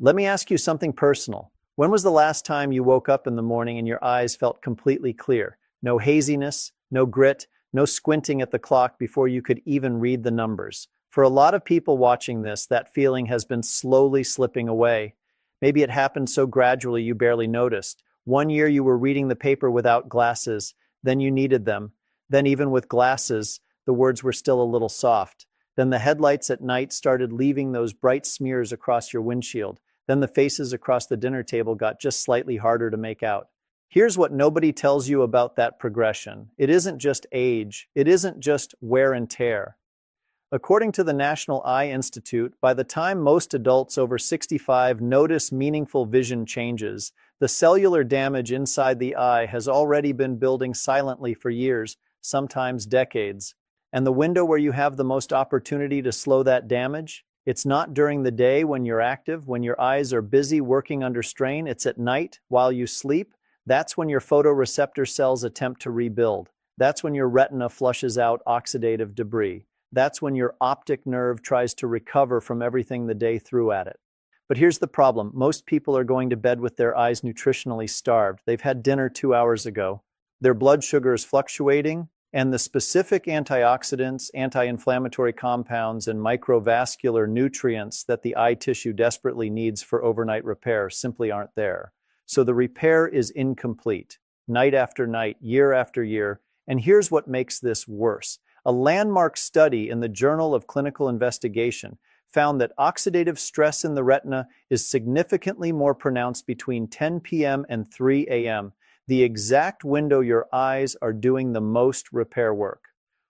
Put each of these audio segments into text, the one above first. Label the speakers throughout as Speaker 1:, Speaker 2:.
Speaker 1: Let me ask you something personal. When was the last time you woke up in the morning and your eyes felt completely clear? No haziness, no grit, no squinting at the clock before you could even read the numbers. For a lot of people watching this, that feeling has been slowly slipping away. Maybe it happened so gradually you barely noticed. One year you were reading the paper without glasses, then you needed them. Then even with glasses, the words were still a little soft. Then the headlights at night started leaving those bright smears across your windshield. Then the faces across the dinner table got just slightly harder to make out. Here's what nobody tells you about that progression. It isn't just age. It isn't just wear and tear. According to the National Eye Institute, by the time most adults over 65 notice meaningful vision changes, the cellular damage inside the eye has already been building silently for years, sometimes decades. And the window where you have the most opportunity to slow that damage? It's not during the day when you're active, when your eyes are busy working under strain. It's at night while you sleep. That's when your photoreceptor cells attempt to rebuild. That's when your retina flushes out oxidative debris. That's when your optic nerve tries to recover from everything the day threw at it. But here's the problem. Most people are going to bed with their eyes nutritionally starved. They've had dinner 2 hours ago. Their blood sugar is fluctuating, and the specific antioxidants, anti-inflammatory compounds, and microvascular nutrients that the eye tissue desperately needs for overnight repair simply aren't there. So the repair is incomplete, night after night, year after year. And here's what makes this worse. A landmark study in the Journal of Clinical Investigation found that oxidative stress in the retina is significantly more pronounced between 10 p.m. and 3 a.m., the exact window your eyes are doing the most repair work.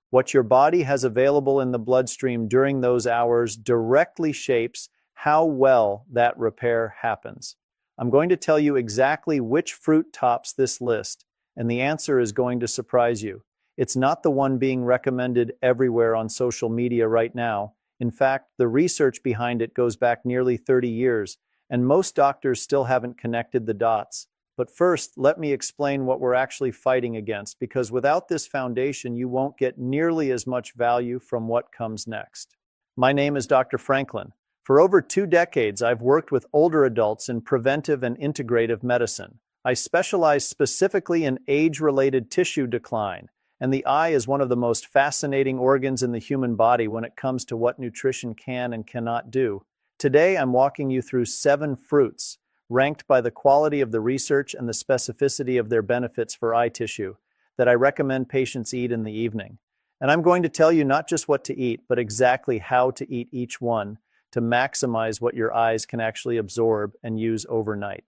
Speaker 1: What your body has available in the bloodstream during those hours directly shapes how well that repair happens. I'm going to tell you exactly which fruit tops this list, and the answer is going to surprise you. It's not the one being recommended everywhere on social media right now. In fact, the research behind it goes back nearly 30 years, and most doctors still haven't connected the dots. But first, let me explain what we're actually fighting against, because without this foundation, you won't get nearly as much value from what comes next. My name is Dr. Franklin. For over 2 decades, I've worked with older adults in preventive and integrative medicine. I specialize specifically in age-related tissue decline, and the eye is one of the most fascinating organs in the human body when it comes to what nutrition can and cannot do. Today, I'm walking you through 7 fruits, ranked by the quality of the research and the specificity of their benefits for eye tissue, that I recommend patients eat in the evening. And I'm going to tell you not just what to eat, but exactly how to eat each one to maximize what your eyes can actually absorb and use overnight.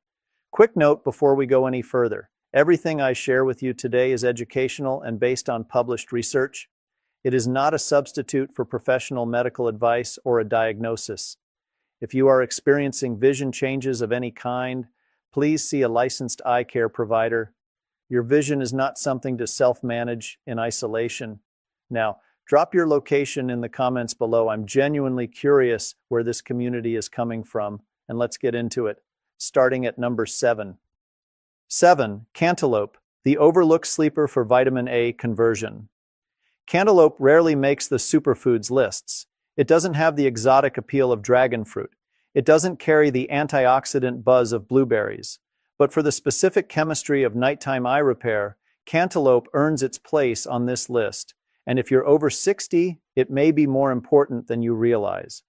Speaker 1: Quick note before we go any further. Everything I share with you today is educational and based on published research. It is not a substitute for professional medical advice or a diagnosis. If you are experiencing vision changes of any kind, please see a licensed eye care provider. Your vision is not something to self-manage in isolation. Now, drop your location in the comments below. I'm genuinely curious where this community is coming from, and let's get into it, starting at number 7. 7. Cantaloupe, the overlooked sleeper for vitamin A conversion. Cantaloupe rarely makes the superfoods lists. It doesn't have the exotic appeal of dragon fruit. It doesn't carry the antioxidant buzz of blueberries. But for the specific chemistry of nighttime eye repair, cantaloupe earns its place on this list. And if you're over 60, it may be more important than you realize.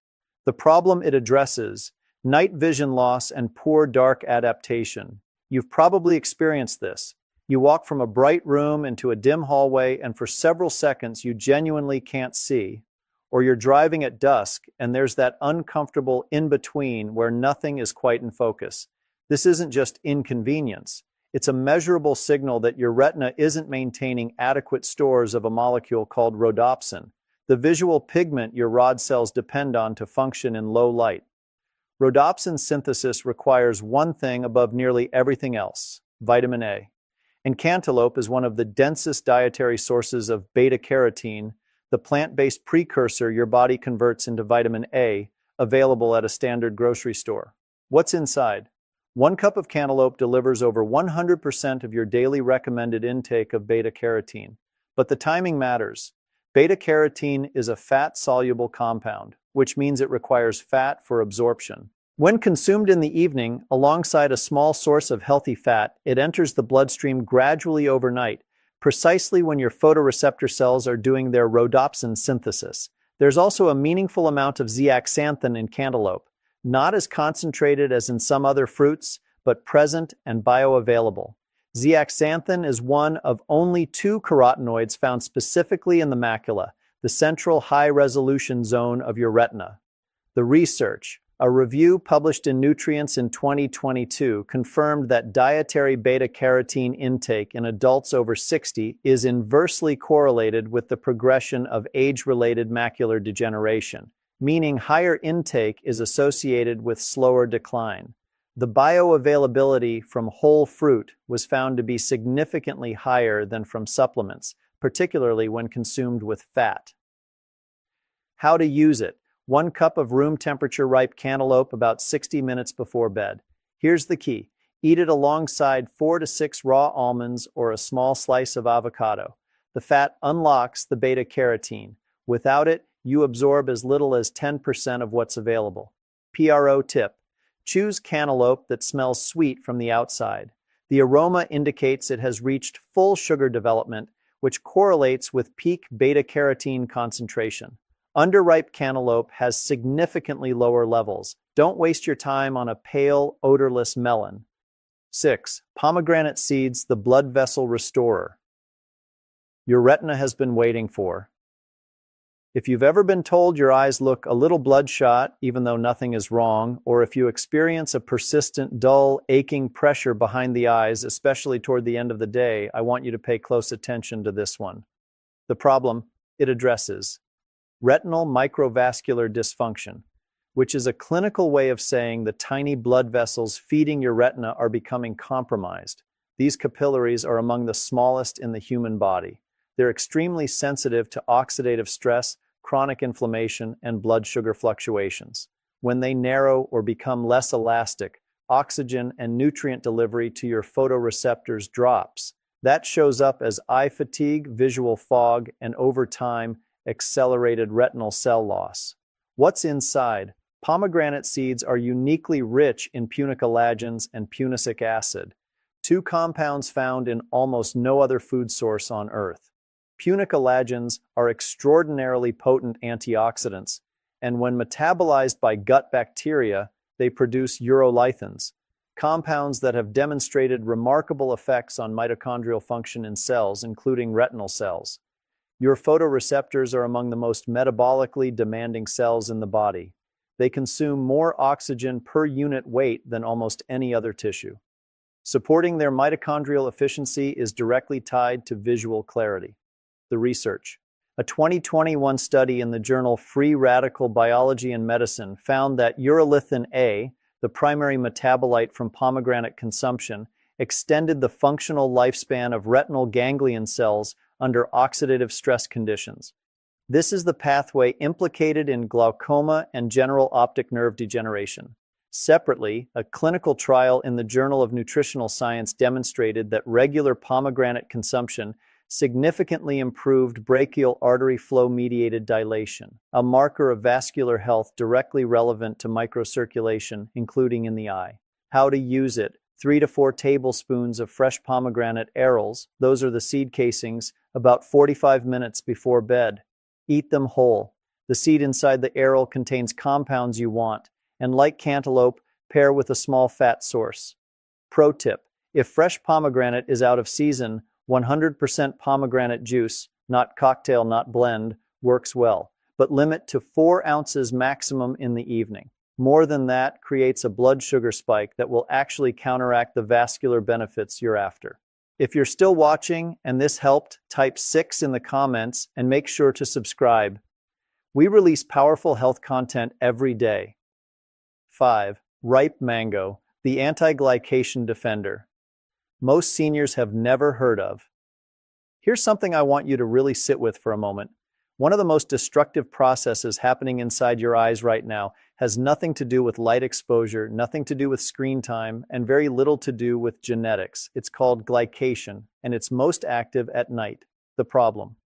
Speaker 1: The problem it addresses: night vision loss and poor dark adaptation. You've probably experienced this. You walk from a bright room into a dim hallway, and for several seconds you genuinely can't see. Or you're driving at dusk, and there's that uncomfortable in-between where nothing is quite in focus. This isn't just inconvenience. It's a measurable signal that your retina isn't maintaining adequate stores of a molecule called rhodopsin, the visual pigment your rod cells depend on to function in low light. Rhodopsin synthesis requires one thing above nearly everything else: vitamin A. And cantaloupe is one of the densest dietary sources of beta-carotene, the plant-based precursor your body converts into vitamin A, available at a standard grocery store. What's inside? 1 cup of cantaloupe delivers over 100% of your daily recommended intake of beta-carotene. But the timing matters. Beta-carotene is a fat-soluble compound, which means it requires fat for absorption. When consumed in the evening, alongside a small source of healthy fat, it enters the bloodstream gradually overnight, precisely when your photoreceptor cells are doing their rhodopsin synthesis. There's also a meaningful amount of zeaxanthin in cantaloupe, not as concentrated as in some other fruits, but present and bioavailable. Zeaxanthin is one of only 2 carotenoids found specifically in the macula, the central high-resolution zone of your retina. The research, a review published in Nutrients in 2022, confirmed that dietary beta-carotene intake in adults over 60 is inversely correlated with the progression of age-related macular degeneration, meaning higher intake is associated with slower decline. The bioavailability from whole fruit was found to be significantly higher than from supplements, particularly when consumed with fat. How to use it. 1 cup of room temperature ripe cantaloupe about 60 minutes before bed. Here's the key. Eat it alongside 4 to 6 raw almonds or a small slice of avocado. The fat unlocks the beta-carotene. Without it, you absorb as little as 10% of what's available. PRO tip. Choose cantaloupe that smells sweet from the outside. The aroma indicates it has reached full sugar development, which correlates with peak beta-carotene concentration. Underripe cantaloupe has significantly lower levels. Don't waste your time on a pale, odorless melon. 6. Pomegranate seeds, the blood vessel restorer. Your retina has been waiting for. If you've ever been told your eyes look a little bloodshot, even though nothing is wrong, or if you experience a persistent, dull, aching pressure behind the eyes, especially toward the end of the day, I want you to pay close attention to this one. The problem it addresses: retinal microvascular dysfunction, which is a clinical way of saying the tiny blood vessels feeding your retina are becoming compromised. These capillaries are among the smallest in the human body. They're extremely sensitive to oxidative stress, chronic inflammation, and blood sugar fluctuations. When they narrow or become less elastic, oxygen and nutrient delivery to your photoreceptors drops. That shows up as eye fatigue, visual fog, and over time, accelerated retinal cell loss. What's inside? Pomegranate seeds are uniquely rich in punicalagins and punicic acid, 2 compounds found in almost no other food source on Earth. Punicalagins are extraordinarily potent antioxidants, and when metabolized by gut bacteria, they produce urolithins, compounds that have demonstrated remarkable effects on mitochondrial function in cells, including retinal cells. Your photoreceptors are among the most metabolically demanding cells in the body. They consume more oxygen per unit weight than almost any other tissue. Supporting their mitochondrial efficiency is directly tied to visual clarity. The research. A 2021 study in the journal Free Radical Biology and Medicine found that urolithin A, the primary metabolite from pomegranate consumption, extended the functional lifespan of retinal ganglion cells under oxidative stress conditions. This is the pathway implicated in glaucoma and general optic nerve degeneration. Separately, a clinical trial in the Journal of Nutritional Science demonstrated that regular pomegranate consumption significantly improved brachial artery flow-mediated dilation, a marker of vascular health directly relevant to microcirculation, including in the eye. How to use it. 3 to 4 tablespoons of fresh pomegranate arils, those are the seed casings, about 45 minutes before bed. Eat them whole. The seed inside the aril contains compounds you want, and like cantaloupe, pair with a small fat source. Pro tip: if fresh pomegranate is out of season, 100% pomegranate juice, not cocktail, not blend, works well, but limit to 4 ounces maximum in the evening. More than that creates a blood sugar spike that will actually counteract the vascular benefits you're after. If you're still watching and this helped, type 6 in the comments and make sure to subscribe. We release powerful health content every day. 5. Ripe mango, the anti-glycation defender. Most seniors have never heard of. Here's something I want you to really sit with for a moment. One of the most destructive processes happening inside your eyes right now has nothing to do with light exposure, nothing to do with screen time, and very little to do with genetics. It's called glycation, and it's most active at night. The problem: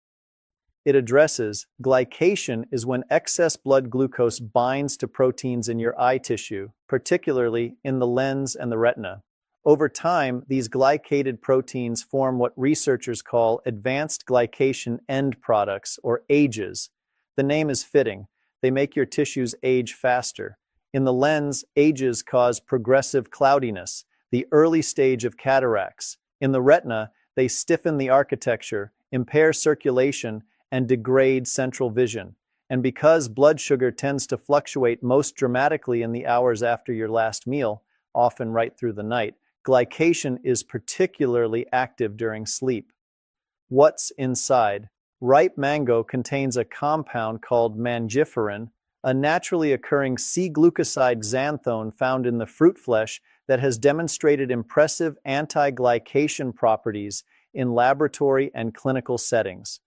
Speaker 1: it addresses, glycation is when excess blood glucose binds to proteins in your eye tissue, particularly in the lens and the retina. Over time, these glycated proteins form what researchers call advanced glycation end products, or AGEs. The name is fitting. They make your tissues age faster. In the lens, AGEs cause progressive cloudiness, the early stage of cataracts. In the retina, they stiffen the architecture, impair circulation, and degrade central vision. And because blood sugar tends to fluctuate most dramatically in the hours after your last meal, often right through the night, glycation is particularly active during sleep. What's inside? Ripe mango contains a compound called mangiferin, a naturally occurring C-glucoside xanthone found in the fruit flesh that has demonstrated impressive anti-glycation properties in laboratory and clinical settings.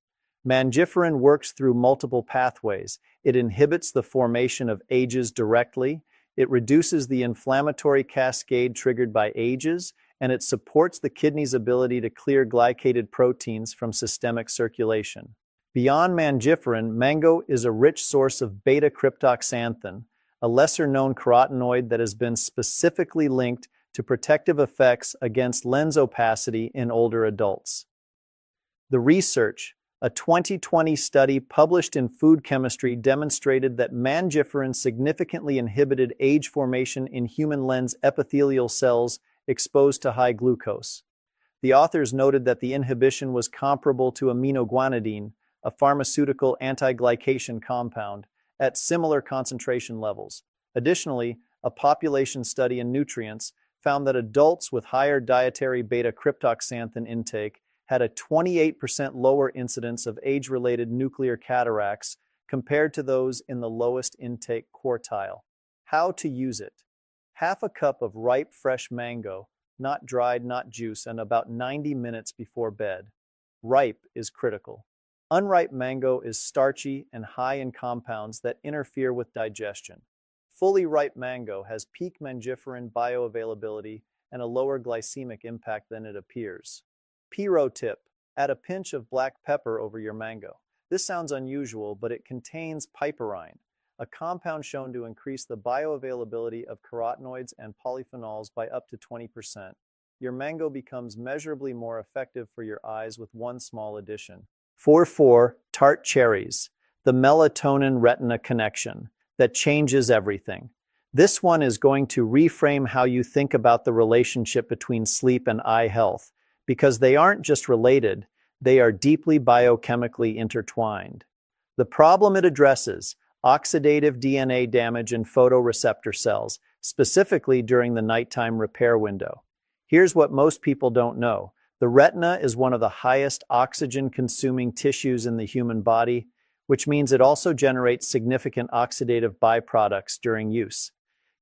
Speaker 1: Mangiferin works through multiple pathways. It inhibits the formation of AGEs directly, it reduces the inflammatory cascade triggered by AGEs, and it supports the kidney's ability to clear glycated proteins from systemic circulation. Beyond mangiferin, mango is a rich source of beta-cryptoxanthin, a lesser-known carotenoid that has been specifically linked to protective effects against lens opacity in older adults. The research, a 2020 study published in Food Chemistry, demonstrated that mangiferin significantly inhibited age formation in human lens epithelial cells exposed to high glucose. The authors noted that the inhibition was comparable to aminoguanidine, a pharmaceutical anti-glycation compound, at similar concentration levels. Additionally, a population study in nutrients found that adults with higher dietary beta-cryptoxanthin intake had a 28% lower incidence of age-related nuclear cataracts compared to those in the lowest intake quartile. How to use it? Half a cup of ripe fresh mango, not dried, not juice, and about 90 minutes before bed. Ripe is critical. Unripe mango is starchy and high in compounds that interfere with digestion. Fully ripe mango has peak mangiferin bioavailability and a lower glycemic impact than it appears. Pro tip: add a pinch of black pepper over your mango. This sounds unusual, but it contains piperine, a compound shown to increase the bioavailability of carotenoids and polyphenols by up to 20%. Your mango becomes measurably more effective for your eyes with one small addition. 4. Tart cherries, the melatonin-retina connection that changes everything. This one is going to reframe how you think about the relationship between sleep and eye health, because they aren't just related, they are deeply biochemically intertwined. The problem it addresses: oxidative DNA damage in photoreceptor cells, specifically during the nighttime repair window. Here's what most people don't know. The retina is one of the highest oxygen-consuming tissues in the human body, which means it also generates significant oxidative byproducts during use.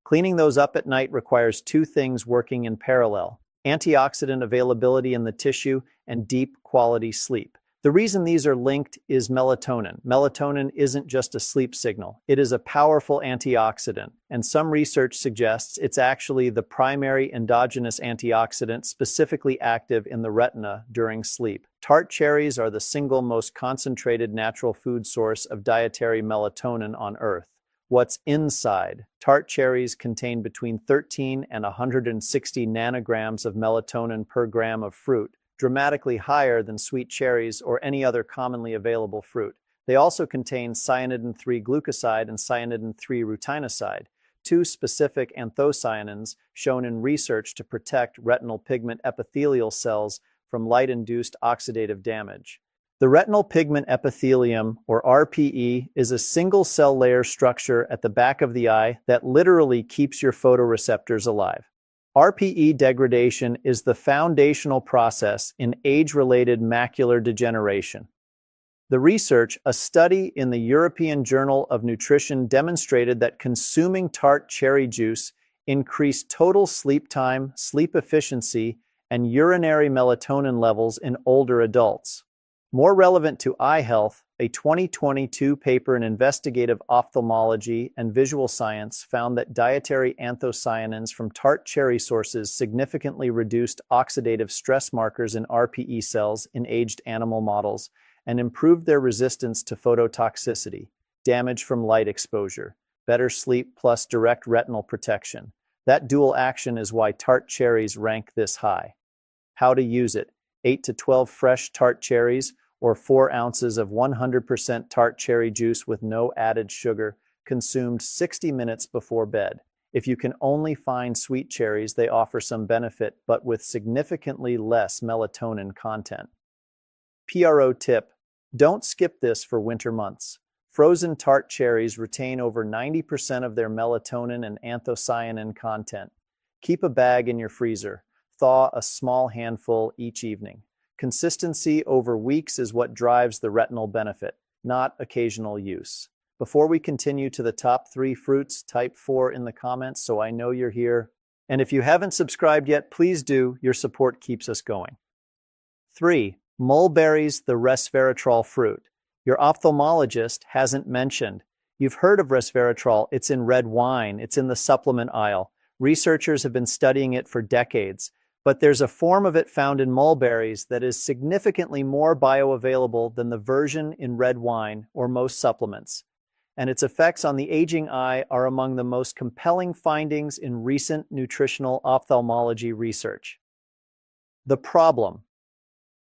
Speaker 1: Cleaning those up at night requires two things working in parallel: antioxidant availability in the tissue and deep quality sleep. The reason these are linked is melatonin. Melatonin isn't just a sleep signal. It is a powerful antioxidant, and some research suggests it's actually the primary endogenous antioxidant specifically active in the retina during sleep. Tart cherries are the single most concentrated natural food source of dietary melatonin on Earth. What's inside? Tart cherries contain between 13 and 160 nanograms of melatonin per gram of fruit, dramatically higher than sweet cherries or any other commonly available fruit. They also contain cyanidin-3 glucoside and cyanidin-3 rutinoside, two specific anthocyanins shown in research to protect retinal pigment epithelial cells from light-induced oxidative damage. The retinal pigment epithelium, or RPE, is a single-cell layer structure at the back of the eye that literally keeps your photoreceptors alive. RPE degradation is the foundational process in age-related macular degeneration. The research, a study in the European Journal of Nutrition, demonstrated that consuming tart cherry juice increased total sleep time, sleep efficiency, and urinary melatonin levels in older adults. More relevant to eye health, a 2022 paper in Investigative Ophthalmology and Visual Science found that dietary anthocyanins from tart cherry sources significantly reduced oxidative stress markers in RPE cells in aged animal models, and improved their resistance to phototoxicity, damage from light exposure, better sleep plus direct retinal protection. That dual action is why tart cherries rank this high. How to use it: 8 to 12 fresh tart cherries or 4 ounces of 100% tart cherry juice with no added sugar, consumed 60 minutes before bed. If you can only find sweet cherries, they offer some benefit, but with significantly less melatonin content. PRO tip: don't skip this for winter months. Frozen tart cherries retain over 90% of their melatonin and anthocyanin content. Keep a bag in your freezer. Thaw a small handful each evening. Consistency over weeks is what drives the retinal benefit, not occasional use. Before we continue to the top 3 fruits, type 4 in the comments so I know you're here. And if you haven't subscribed yet, please do. Your support keeps us going. 3. Mulberries, the resveratrol fruit. Your ophthalmologist hasn't mentioned. You've heard of resveratrol. It's in red wine. It's in the supplement aisle. Researchers have been studying it for decades. But there's a form of it found in mulberries that is significantly more bioavailable than the version in red wine or most supplements. And its effects on the aging eye are among the most compelling findings in recent nutritional ophthalmology research. The problem: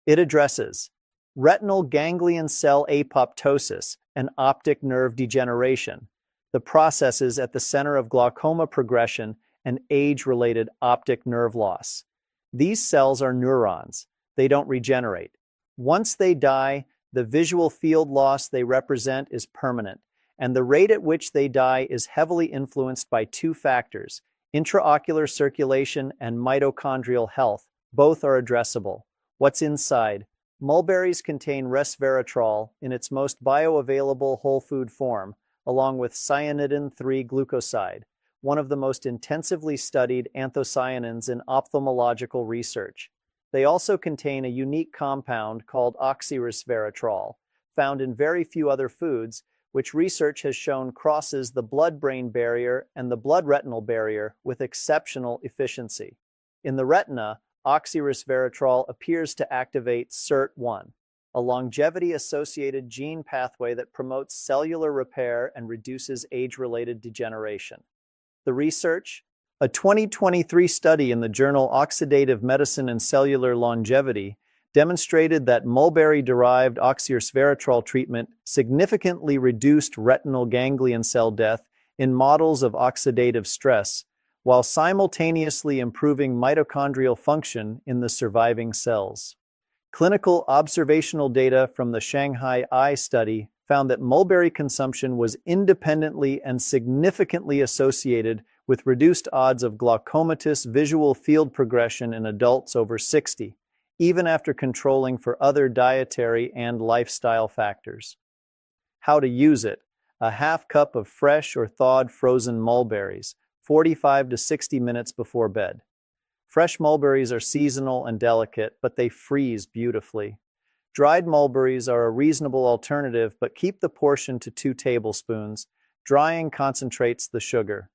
Speaker 1: it addresses retinal ganglion cell apoptosis and optic nerve degeneration, the processes at the center of glaucoma progression and age-related optic nerve loss. These cells are neurons. They don't regenerate. Once they die, the visual field loss they represent is permanent, and the rate at which they die is heavily influenced by 2 factors: intraocular circulation and mitochondrial health. Both are addressable. What's inside? Mulberries contain resveratrol in its most bioavailable whole food form, along with cyanidin-3 glucoside, one of the most intensively studied anthocyanins in ophthalmological research. They also contain a unique compound called oxyresveratrol, found in very few other foods, which research has shown crosses the blood-brain barrier and the blood-retinal barrier with exceptional efficiency. In the retina, oxyresveratrol appears to activate SIRT1, a longevity-associated gene pathway that promotes cellular repair and reduces age-related degeneration. The research: a 2023 study in the journal Oxidative Medicine and Cellular Longevity demonstrated that mulberry-derived oxyresveratrol treatment significantly reduced retinal ganglion cell death in models of oxidative stress, while simultaneously improving mitochondrial function in the surviving cells. Clinical observational data from the Shanghai Eye Study found that mulberry consumption was independently and significantly associated with reduced odds of glaucomatous visual field progression in adults over 60, even after controlling for other dietary and lifestyle factors. How to use it: a half cup of fresh or thawed frozen mulberries, 45 to 60 minutes before bed. Fresh mulberries are seasonal and delicate, but they freeze beautifully. Dried mulberries are a reasonable alternative, but keep the portion to 2 tablespoons. Drying concentrates the sugar.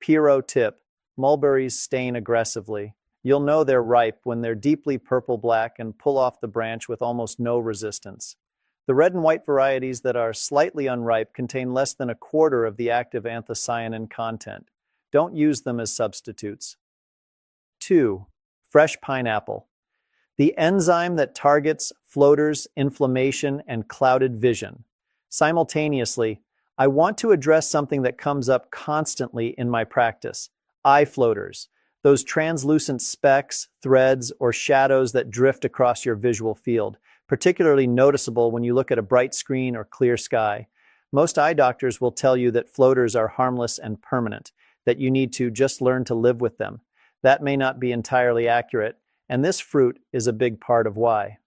Speaker 1: PRO tip: mulberries stain aggressively. You'll know they're ripe when they're deeply purple-black and pull off the branch with almost no resistance. The red and white varieties that are slightly unripe contain less than 1/4 of the active anthocyanin content. Don't use them as substitutes. 2. Fresh pineapple. The enzyme that targets floaters, inflammation, and clouded vision. Simultaneously, I want to address something that comes up constantly in my practice: eye floaters. Those translucent specks, threads, or shadows that drift across your visual field, particularly noticeable when you look at a bright screen or clear sky. Most eye doctors will tell you that floaters are harmless and permanent, that you need to just learn to live with them. That may not be entirely accurate, and this fruit is a big part of why.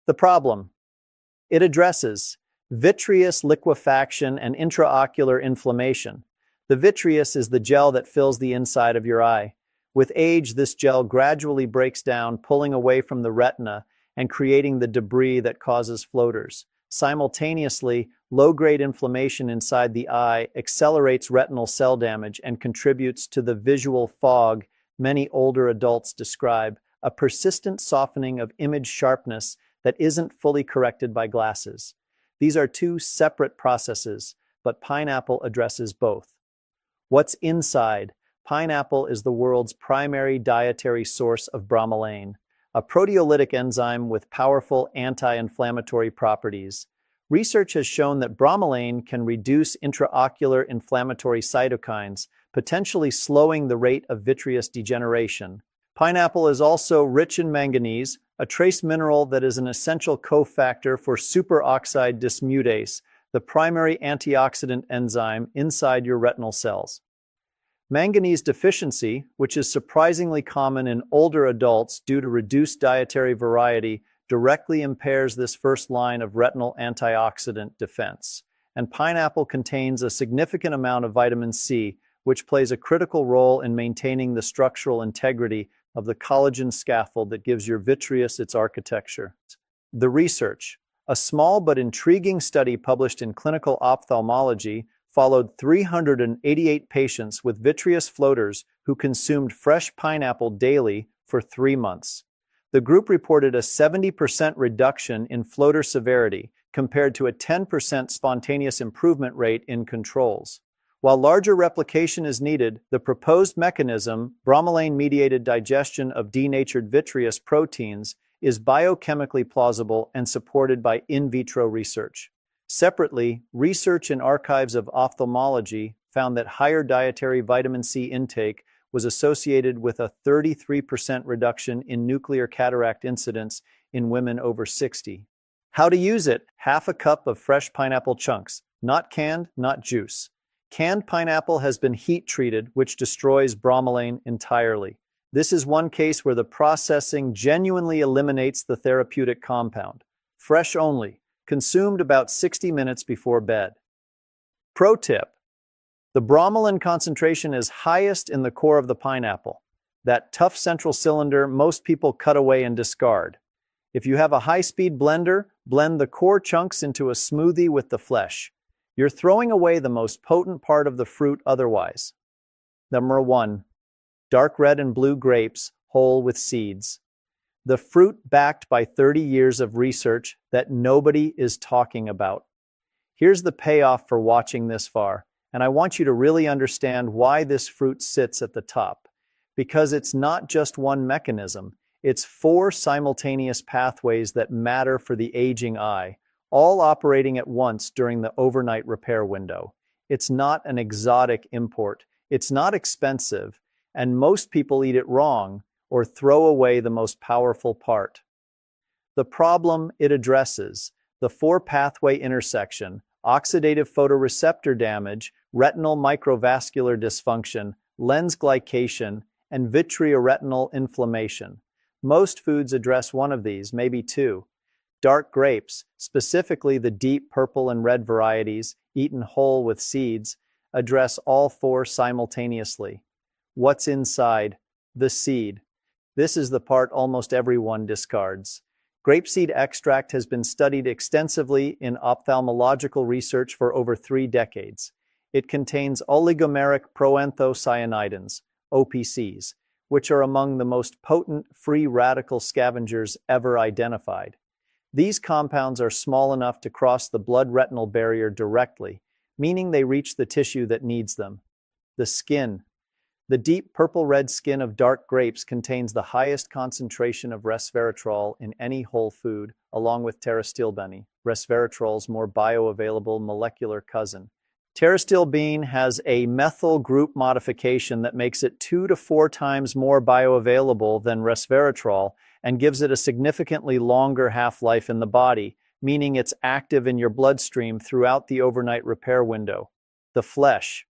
Speaker 1: The problem: it addresses vitreous liquefaction and intraocular inflammation. The vitreous is the gel that fills the inside of your eye. With age, this gel gradually breaks down, pulling away from the retina and creating the debris that causes floaters. Simultaneously, low-grade inflammation inside the eye accelerates retinal cell damage and contributes to the visual fog many older adults describe, a persistent softening of image sharpness that isn't fully corrected by glasses. These are two separate processes, but pineapple addresses both. What's inside? Pineapple is the world's primary dietary source of bromelain, a proteolytic enzyme with powerful anti-inflammatory properties. Research has shown that bromelain can reduce intraocular inflammatory cytokines, potentially slowing the rate of vitreous degeneration. Pineapple is also rich in manganese, a trace mineral that is an essential cofactor for superoxide dismutase, the primary antioxidant enzyme inside your retinal cells. Manganese deficiency, which is surprisingly common in older adults due to reduced dietary variety, directly impairs this first line of retinal antioxidant defense. And pineapple contains a significant amount of vitamin C, which plays a critical role in maintaining the structural integrity of the collagen scaffold that gives your vitreous its architecture. The research. A small but intriguing study published in Clinical Ophthalmology followed 388 patients with vitreous floaters who consumed fresh pineapple daily for 3 months. The group reported a 70% reduction in floater severity compared to a 10% spontaneous improvement rate in controls. While larger replication is needed, the proposed mechanism, bromelain-mediated digestion of denatured vitreous proteins, is biochemically plausible and supported by in vitro research. Separately, research in Archives of Ophthalmology found that higher dietary vitamin C intake was associated with a 33% reduction in nuclear cataract incidence in women over 60. How to use it? Half a cup of fresh pineapple chunks, not canned, not juice. Canned pineapple has been heat-treated, which destroys bromelain entirely. This is one case where the processing genuinely eliminates the therapeutic compound. Fresh only, consumed about 60 minutes before bed. Pro tip: the bromelain concentration is highest in the core of the pineapple, that tough central cylinder most people cut away and discard. If you have a high-speed blender, blend the core chunks into a smoothie with the flesh. You're throwing away the most potent part of the fruit otherwise. Number 1. Dark red and blue grapes, whole with seeds. The fruit backed by 30 years of research that nobody is talking about. Here's the payoff for watching this far, and I want you to really understand why this fruit sits at the top. Because it's not just one mechanism, it's 4 simultaneous pathways that matter for the aging eye, all operating at once during the overnight repair window. It's not an exotic import, it's not expensive, and most people eat it wrong or throw away the most powerful part. The problem it addresses: the 4-pathway intersection, oxidative photoreceptor damage, retinal microvascular dysfunction, lens glycation, and vitreoretinal inflammation. Most foods address one of these, maybe 2. Dark grapes, specifically the deep purple and red varieties, eaten whole with seeds, address all 4 simultaneously. What's inside? The seed. This is the part almost everyone discards. Grapeseed extract has been studied extensively in ophthalmological research for over 3 decades. It contains oligomeric proanthocyanidins, OPCs, which are among the most potent free radical scavengers ever identified. These compounds are small enough to cross the blood-retinal barrier directly, meaning they reach the tissue that needs them. The skin. The deep purple-red skin of dark grapes contains the highest concentration of resveratrol in any whole food, along with pterostilbene, resveratrol's more bioavailable molecular cousin. Pterostilbene has a methyl group modification that makes it 2 to 4 times more bioavailable than resveratrol and gives it a significantly longer half-life in the body, meaning it's active in your bloodstream throughout the overnight repair window. The flesh.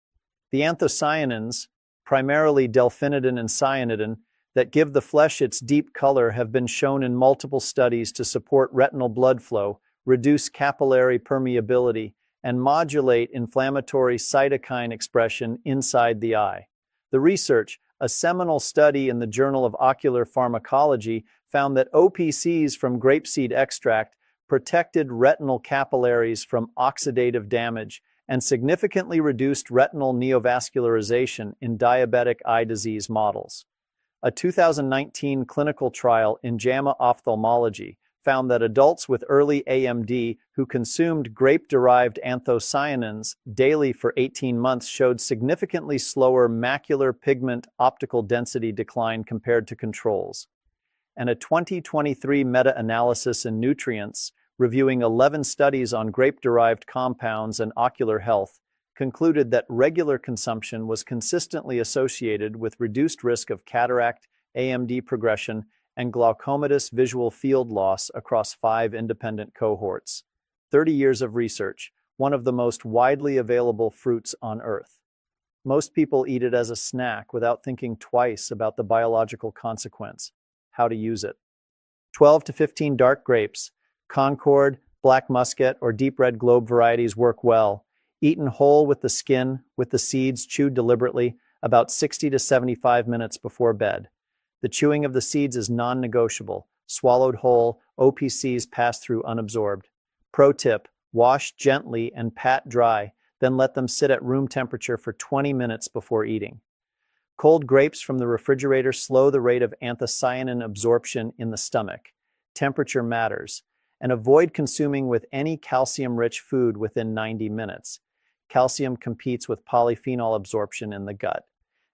Speaker 1: The anthocyanins, primarily delphinidin and cyanidin, that give the flesh its deep color have been shown in multiple studies to support retinal blood flow, reduce capillary permeability, and modulate inflammatory cytokine expression inside the eye. The research, a seminal study in the Journal of Ocular Pharmacology, found that OPCs from grapeseed extract protected retinal capillaries from oxidative damage and significantly reduced retinal neovascularization in diabetic eye disease models. A 2019 clinical trial in JAMA Ophthalmology found that adults with early AMD who consumed grape-derived anthocyanins daily for 18 months showed significantly slower macular pigment optical density decline compared to controls. And a 2023 meta-analysis in Nutrients, reviewing 11 studies on grape-derived compounds and ocular health, concluded that regular consumption was consistently associated with reduced risk of cataract, AMD progression, and glaucomatous visual field loss across 5 independent cohorts. 30 years of research, one of the most widely available fruits on Earth. Most people eat it as a snack without thinking twice about the biological consequence, how to use it. 12 to 15 dark grapes, Concord, Black Muscat, or Deep Red Globe varieties work well. Eaten whole with the skin, with the seeds chewed deliberately, about 60 to 75 minutes before bed. The chewing of the seeds is non-negotiable. Swallowed whole, OPCs pass through unabsorbed. Pro tip, wash gently and pat dry, then let them sit at room temperature for 20 minutes before eating. Cold grapes from the refrigerator slow the rate of anthocyanin absorption in the stomach. Temperature matters. And avoid consuming with any calcium-rich food within 90 minutes. Calcium competes with polyphenol absorption in the gut.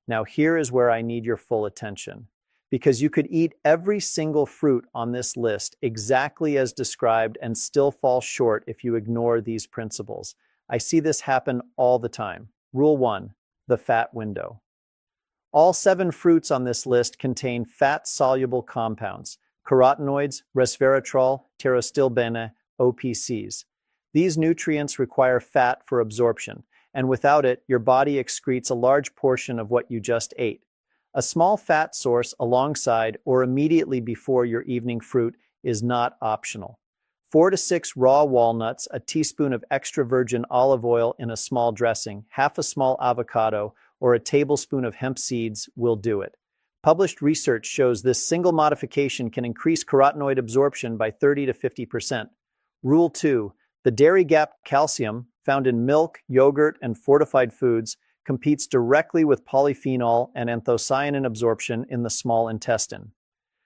Speaker 1: Now here is where I need your full attention. Because you could eat every single fruit on this list exactly as described and still fall short if you ignore these principles. I see this happen all the time. Rule 1, the fat window. All 7 fruits on this list contain fat-soluble compounds, carotenoids, resveratrol, pterostilbene, OPCs. These nutrients require fat for absorption, and without it, your body excretes a large portion of what you just ate. A small fat source alongside or immediately before your evening fruit is not optional. 4 to 6 raw walnuts, a teaspoon of extra virgin olive oil in a small dressing, half a small avocado, or a tablespoon of hemp seeds will do it. Published research shows this single modification can increase carotenoid absorption by 30 to 50%. Rule 2. The dairy gap calcium, found in milk, yogurt, and fortified foods, competes directly with polyphenol and anthocyanin absorption in the small intestine.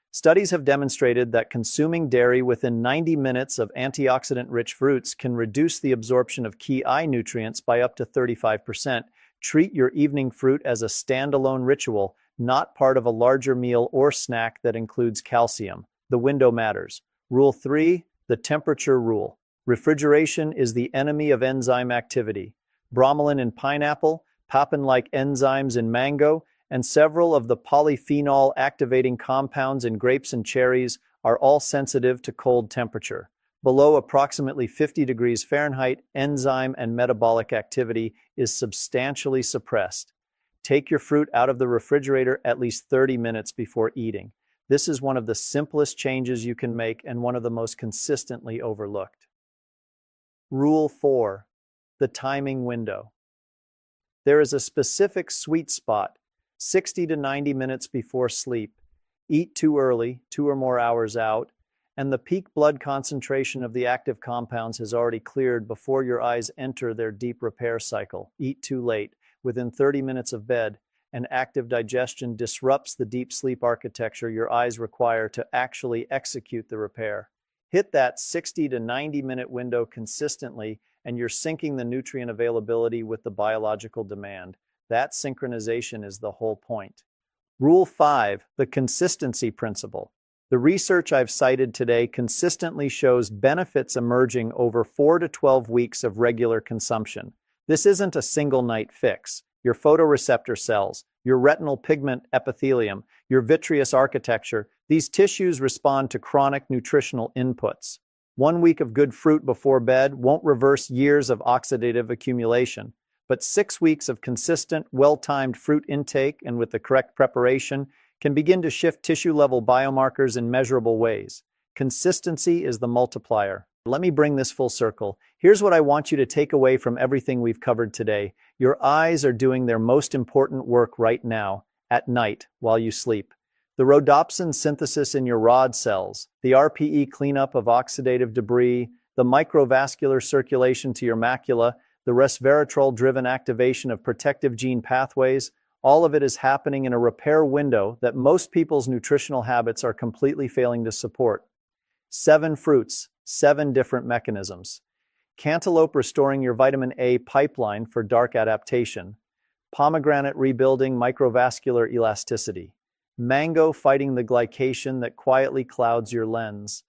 Speaker 1: Studies have demonstrated that consuming dairy within 90 minutes of antioxidant-rich fruits can reduce the absorption of key eye nutrients by up to 35%. Treat your evening fruit as a standalone ritual, not part of a larger meal or snack that includes calcium. The window matters. Rule 3, the temperature rule. Refrigeration is the enemy of enzyme activity. Bromelain in pineapple, papain-like enzymes in mango, and several of the polyphenol activating compounds in grapes and cherries are all sensitive to cold temperature. Below approximately 50 degrees Fahrenheit, enzyme and metabolic activity is substantially suppressed. Take your fruit out of the refrigerator at least 30 minutes before eating. This is one of the simplest changes you can make and one of the most consistently overlooked. Rule 4. The timing window. There is a specific sweet spot, 60 to 90 minutes before sleep. Eat too early, 2 or more hours out, and the peak blood concentration of the active compounds has already cleared before your eyes enter their deep repair cycle. Eat too late, within 30 minutes of bed, and active digestion disrupts the deep sleep architecture your eyes require to actually execute the repair. Hit that 60 to 90 minute window consistently, and you're syncing the nutrient availability with the biological demand. That synchronization is the whole point. Rule 5, the consistency principle. The research I've cited today consistently shows benefits emerging over 4 to 12 weeks of regular consumption. This isn't a single night fix. Your photoreceptor cells, your retinal pigment epithelium, your vitreous architecture, these tissues respond to chronic nutritional inputs. 1 week of good fruit before bed won't reverse years of oxidative accumulation, but 6 weeks of consistent, well-timed fruit intake and with the correct preparation can begin to shift tissue-level biomarkers in measurable ways. Consistency is the multiplier. Let me bring this full circle. Here's what I want you to take away from everything we've covered today. Your eyes are doing their most important work right now, at night, while you sleep. The rhodopsin synthesis in your rod cells, the RPE cleanup of oxidative debris, the microvascular circulation to your macula, the resveratrol-driven activation of protective gene pathways, all of it is happening in a repair window that most people's nutritional habits are completely failing to support. 7 fruits, 7 different mechanisms. Cantaloupe restoring your vitamin A pipeline for dark adaptation. Pomegranate rebuilding microvascular elasticity. Mango fighting the glycation that quietly clouds your lens.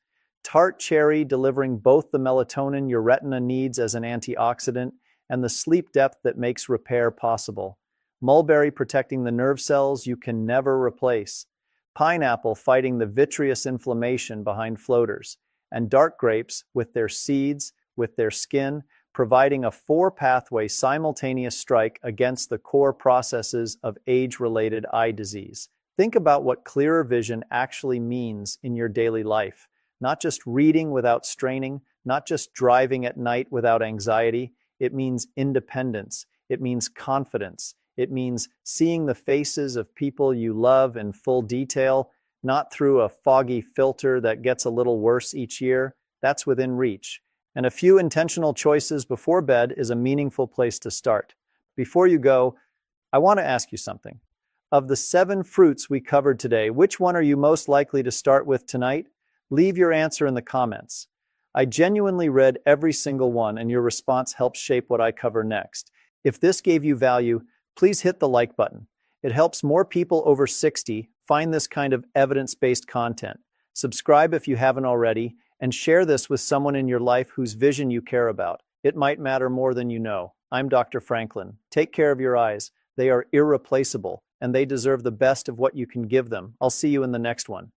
Speaker 1: Tart cherry delivering both the melatonin your retina needs as an antioxidant and the sleep depth that makes repair possible. Mulberry protecting the nerve cells you can never replace. Pineapple fighting the vitreous inflammation behind floaters. And dark grapes, with their seeds, with their skin, providing a 4-pathway simultaneous strike against the core processes of age-related eye disease. Think about what clearer vision actually means in your daily life. Not just reading without straining, not just driving at night without anxiety. It means independence. It means confidence. It means seeing the faces of people you love in full detail, not through a foggy filter that gets a little worse each year. That's within reach. And a few intentional choices before bed is a meaningful place to start. Before you go, I want to ask you something. Of the 7 fruits we covered today, which one are you most likely to start with tonight? Leave your answer in the comments. I genuinely read every single one, and your response helps shape what I cover next. If this gave you value, please hit the like button. It helps more people over 60 find this kind of evidence-based content. Subscribe if you haven't already, and share this with someone in your life whose vision you care about. It might matter more than you know. I'm Dr. Franklin. Take care of your eyes. They are irreplaceable, and they deserve the best of what you can give them. I'll see you in the next one.